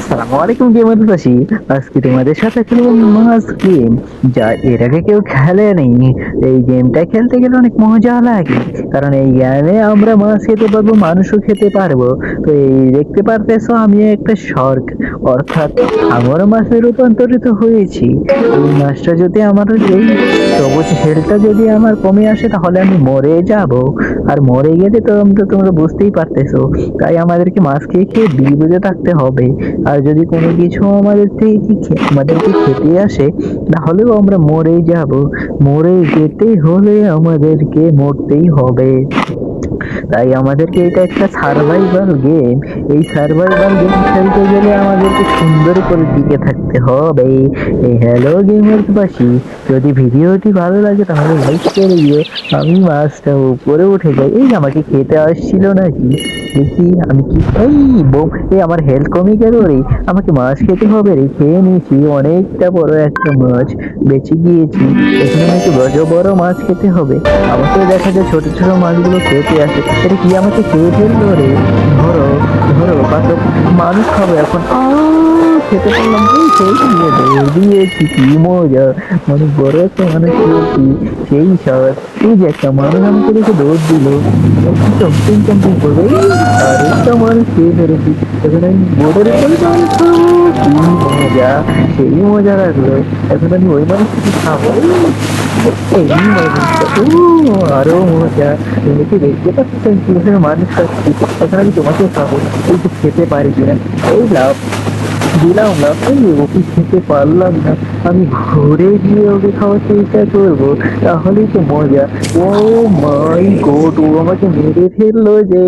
সালামু আলাইকুম গেমার বাসী। আজকে তোমাদের সাথে খেলবো মাস গেম, যা এর আগে কেউ খেলেনি। এই গেমটা খেলতে গেলে অনেক মজা লাগে, কারণ এই গেমে আমরা মাছ খেতে পারবো, মানুষও খেতে পারবো। তো এই দেখতে পারতেছো আমি একটা শার্ক, অর্থাৎ আমার মাছে রূপান্তরিত হয়েছি। এই মাছটা যদি আমার এই সবুজ হেলটা যদি আমার কমে আসে তাহলে আমি মরে যাব। আর মরে গেলে তো তোমরা বুঝতেই পারতেছো, তাই আমাদেরকে মাছ খেয়ে খেয়ে বিপদে থাকতে হবে। আর যদি কোনো কিছু আমাদেরকে খেতে আসে তাহলেও আমরা মরেই যাব। মরে যেতে হলে আমাদেরকে মরতেই হবে। তাই আমাদেরকে এটা একটা সার্ভাইভাল গেম। এই সার্ভাইভাল গেম খেলতে গেলে আমাদেরকে সুন্দর করে টিকে থাকতে হবে। এই হ্যালো গেমারবাসী, যদি ভিডিওটি ভালো লাগে তাহলে লাইক করে দিও। আমি মাছটা উপরে উঠে যাই। এই আমাকে খেতে আসছিল নাকি, দেখি আমি কি এই বোম, এই আমার হেলথ কমে গেল রে। আমাকে মাছ খেতে হবে রে। খেয়ে নিয়েছি অনেকটা বড় একটা মাছ, বেঁচে গিয়েছি। এখানে নাকি বড় বড় মাছ খেতে হবে। আমাকে দেখা যায় ছোট ছোট মাছগুলো খেতে আসে। এটা কি আমাকে খেয়ে ফেললো রে? ধরো ধরো পাশে, মানুষ খাবো এখন। খেতে পারলাম, এই সেই নিয়ে দৌড় দিয়েছি, কি মজা। অনেক বড় একটা মানুষ খেয়েছি, সেই স্বাদ। এই যে একটা মানুষ আমাকে দেখে দৌড় দিল, কি চম্পিং চম্পিং করবে। আর একটা মানুষ খেয়ে ফেলেছি। এখন আমি বোর্ডের উপরে মানুষ খাবো, কি মজা। সেই মজা লাগলো। এখন আমি ওই মানুষটাকে খাবো। এই মানুষটা, আরো মজা। তুমি কি দেখতে পাচ্ছ কিভাবে মানুষ খাচ্ছি? এখন আমি তোমাকে খাবো, কিন্তু খেতে পারি কিনা। এই লাভ দিলাম না, এই ওকে খেতে পারলাম না। আমি ঘুরে গিয়ে ওকে খাওয়ার চেষ্টা করবো, তাহলেই তো মজা। ও মাই গড, ও আমাকে মেরে ফেললো যে।